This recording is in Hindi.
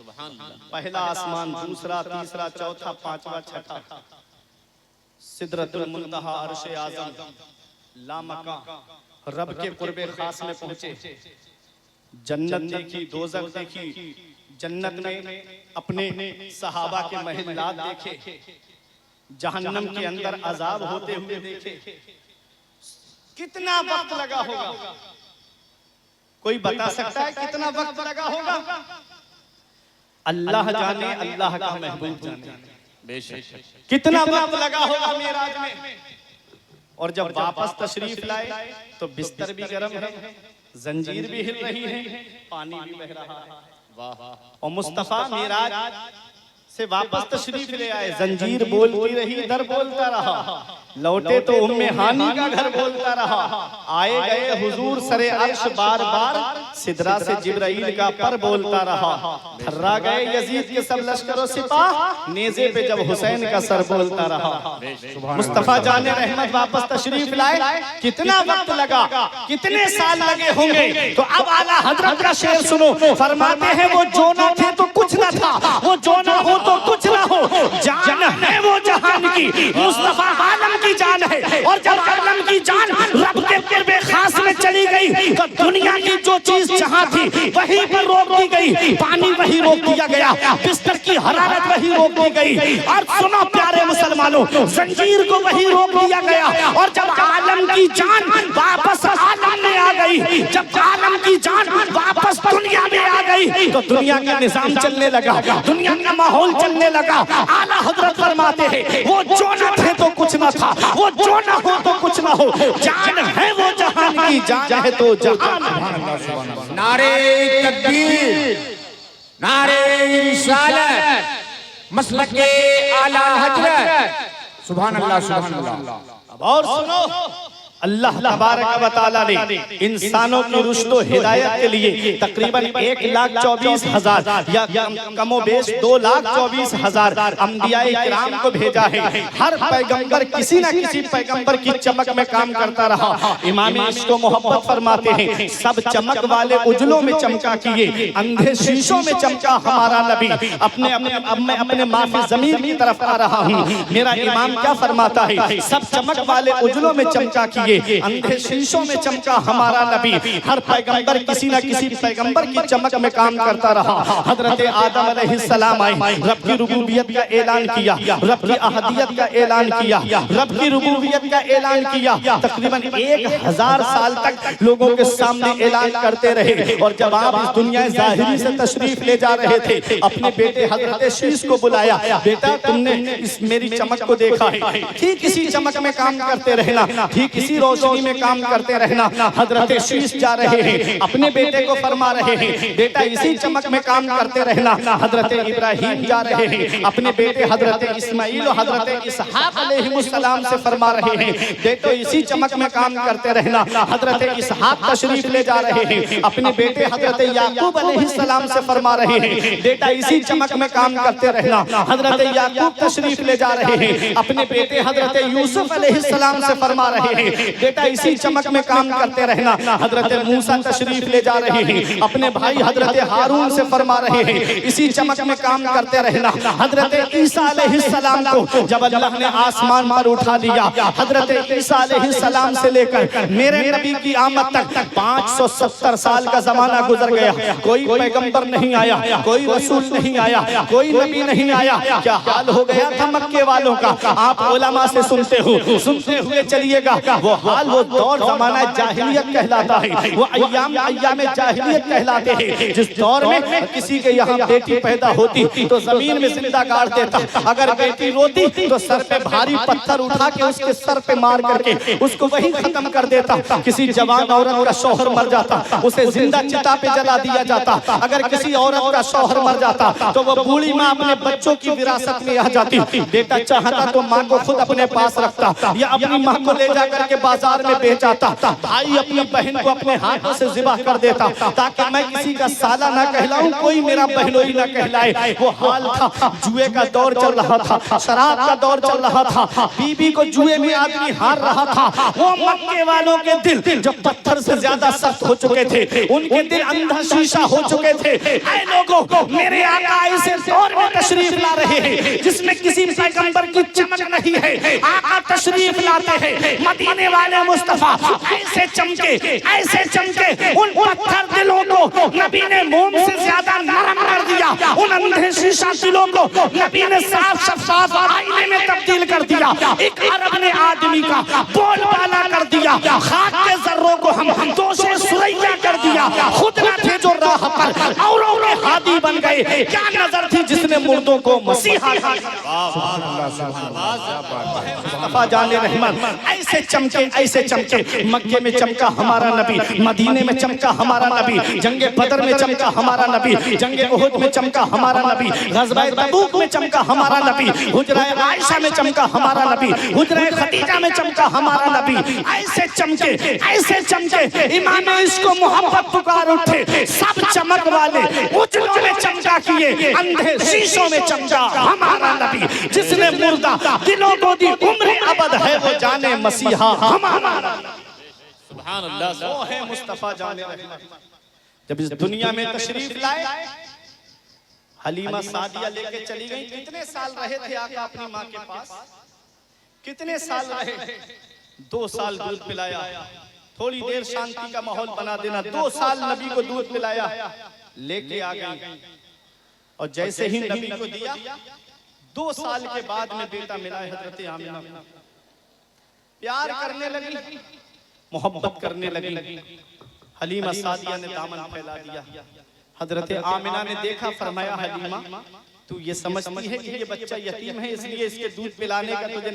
पहला आसमान, दूसरा, तीसरा, चौथा, पांचवा, छठा, सिदरतुल मुंतहा, अर्श आज़म, लामका, रब के कुर्बे खास में पहुंचे। जन्नत देखी, दोज़ख देखी, जन्नत में अपने सहाबा के महल्लात देखे, जहन्नम के अंदर अजाब होते हुए देखे। कितना वक्त लगा होगा? कोई बता सकता है कितना वक्त लगा होगा? अल्लाह जाने, अल्लाह का महबूब जाने। कितना वक्त लगा होगा मेराज में। और जब वापस तशरीफ लाए तो बिस्तर भी गर्म है, जंजीर भी हिल रही है, पानी भी बह रहा है। और मुस्तफा मेराज से वापस तशरीफ ले आए, जंजीर बोलती रही, दर बोलता रहा। लौटे तो उम्मे हानी का घर बोलता रहा। आए गए हुजूर सरे अर्श बार बार, सिदरा से जिब्राइल का पर बोलता रहा। थर्रा गए यजीद के सब लश्करों सिपाह, नेज़े पे जब हुसैन का सर बोलता रहा। मुस्तफा जाने रहमत वापस तशरीफ लाए, कितना वक्त लगा, कितने साल लगे होंगे। तो अब आला हजरत का शेर सुनो, फरमाते हैं वो जो ना थे तो कुछ ना था, वो जो ना हो तो कुछ ना हो, जान है वो जहान की, मुस्तफा आलम की जान है। और जब आलम की जान रब के कुर्बे खास में चली गई तो दुनिया की जो चीज जहां थी वहीं पर रोक दी गई। पानी वहीं रोक दिया गया, बिस्तर की हरारत वहीं रोक दी गई। और सुनो प्यारे मुसलमानों, जंजीर को वहीं रोक दिया गया। और जब आलम की जान वापस आलम में आ गई, जब आलम की जान वापस दुनिया में आ गई तो दुनिया का निजाम चलने लगा, दुनिया का माहौल चलने लगा। आला हजरत फरमाते हैं वो जो न थे तो कुछ न था, वो जो न हो तो कुछ न हो, जान है वो जहान की, जान है तो जहान। नारे तकबीर, नारे रिसालत, मसलके आला हजरत, सुभान अल्लाह, सुभान अल्लाह। और सुनो, अल्लाह तबारक व तआला ने इंसानों की रुश्द हिदायत के लिए तकरीबन 1,24,000 या कमो बेश 2,24,000 अंबियाए किराम को भेजा है। हर पैगंबर किसी न किसी पैगंबर की चमक में काम करता रहा। इमाम इश्क व मोहब्बत फरमाते हैं, सब चमक वाले उजलों में चमका किए, अंधे शीशों में चमका हमारा नबी। मैं अपने माफी जमीन की तरफ आ रहा हूँ। मेरा इमाम क्या फरमाता है, सब चमक वाले उजलों में चमका किए, अंधे शीशों में चमका हमारा नबी। हर पैगंबर किसी न किसी पैगंबर की चमक में काम करता रहा। हजरत आदम अलैहिस्सलाम आए, रब की रुबूबियत का ऐलान किया, रब की अहदियत का ऐलान किया, रब की रुबूबियत का ऐलान किया। तकरीबन 1000 साल तक लोगों के सामने ऐलान करते रहे। और जब आप इस दुनिया ज़ाहिरी से तशरीफ ले जा रहे थे, अपने बेटे हजरत शीश को बुलाया, बेटा तुमने इस मेरी चमक को देखा है, ठीक इसी चमक में काम करते रहना, ठीक इसी रोशनी में काम करते रहना। हजरत शीश जा रहे हैं, अपने बेटे को फरमा रहे हैं, बेटा इसी चमक में काम करते रहना। हजरत इब्राहीम जा रहे हैं, अपने बेटे हजरत इस्माइल और हजरत इसहाक अलैहिस्सलाम से फरमा रहे हैं, बेटो इसी चमक में काम करते रहना। हजरत इसहाक तशरीफ ले जा रहे हैं, अपने बेटे हजरत याकूब अलैहिस्सलाम से फरमा रहे हैं, बेटा इसी चमक में काम करते रहना। हजरत याकूब तशरीफ ले जा रहे हैं, अपने बेटे हजरत यूसुफ अलैहिस्सलाम से फरमा रहे हैं, बेटा इसी चमक में काम करते रहना। हजरत मूसा तशरीफ ले जा रहे हैं, अपने भाई हजरत हारून से फरमा रहे हैं, इसी चमक में काम करते रहना। हजरत ईसा अलैहिस्सलाम को जब अल्लाह ने आसमान पर उठा लिया, हजरत ईसा अलैहिस्सलाम से लेकर मेरे नबी की आमद तक 570 साल का जमाना गुजर गया। कोई पैगंबर नहीं आया, कोई रसूल नहीं आया, कोई नबी नहीं आया। क्या हाल हो गया था मक्के वालों का, आप उलमा से सुनते हुए चलिएगा। वो हाल, वो दौर जमाना जाहिलियत कहलाता है, वो अय्याम जाहिलियत कहलाते हैं। जिस दौर में किसी के यहाँ बेटी पैदा होती तो जमीन में जिंदा गाड़ देता, अगर बेटी रोती तो सर पे भारी पत्थर उठा के उसके सर पे मार करके उसको वही खत्म कर देता। किसी जवान औरत का शौहर मर जाता, उसे जिंदा चिता पे जला दिया जाता। अगर किसी औरत का शौहर मर जाता तो वो बूढ़ी माँ अपने बच्चों की विरासत में आ जाती। बेटा चाहता तो माँ को खुद अपने पास रखता या अपनी माँ को ले जाकर के बाजार में बेच आता, भाई अपनी बहन को अपने हाथों से ज़िबह कर देता ताकि मैं किसी का साला ना कहलाऊं, कोई मेरा बहनोई ना कहलाए। वो हाल था, जुए का दौर चल रहा था, शराब का दौर चल रहा था, बीबी को जुए में आदमी हार रहा था। वो मक्के वालों के दिल जो पत्थर से ज्यादा सख्त हो चुके थे, उनके दिल अंधा शीशा हो चुके थे। ऐ लोगों, मेरे आका ऐसे दौर में तशरीफ ला रहे हैं जिसमें किसी पैगंबर की चमक नहीं है। आका तशरीफ लाते हैं, मदीने वाले मुस्तफा ऐसे चमके उन पत्थर दिलों को नबी ने मोम से ज्यादा नरम कर दिया। उन अंधे शीशा दिलों को नबी ने साफ शफाफ आईने में तब्दील कर दिया। एक अरब ने आदमी का बोलबाला कर दिया, खाक के जर्रों को हम दोषे सुरैया कर दिया। खुद न थे जो राह पर औरों के हादी बन गए। क्या नजर थी जिसने मुर्दों को मसीहा मुस्तफा जाने रहमान ऐसे चमके। मक्के में चमका हमारा नबी, मदीने में चमका हमारा नबी, जंगे बदर में चमका हमारा नबी, जंगे उहुद में चमका हमारा नबी, ग़ज़वा तबूक में चमका हमारा नबी, हुजरा आयशा में चमका हमारा नबी, हुजरा खदीजा में चमका हमारा नबी। ऐसे चमके इमाम इसको मोहब्बत पुकार उठे। सब चमक वाले उजलों में चमका किए, अंधे शीशों में चमका हमारा नबी। जिसने मुर्दा दिलों को दी उम्र अबद है, वो जाने मसीहा हमारा। सुभान अल्लाह, वो है मुस्तफा जाने रहमान। जब इस दुनिया में तशरीफ लाए, हलीमा सादिया लेके चली गई। कितने साल रहे थे आका अपनी माँ के पास? कितने साल रहे? 2 साल दूध पिलाया, थोड़ी देर शांति का माहौल बना देना। 2 साल नबी को दूध पिलाया, लेके आ गई। और जैसे ही नबी को दिया, 2 साल के बाद में बेटा मिला है हजरत आमिना। प्यार करने लगी, मोहब्बत करने लगी। हलीमा सादिया ने दामन फैला दिया। हजरत आमिना ने देखा, फरमाया हलीमा तू ये समझती है कि ये बच्चा यतीम है, इसलिए इसके दूध पिलाने का तुझे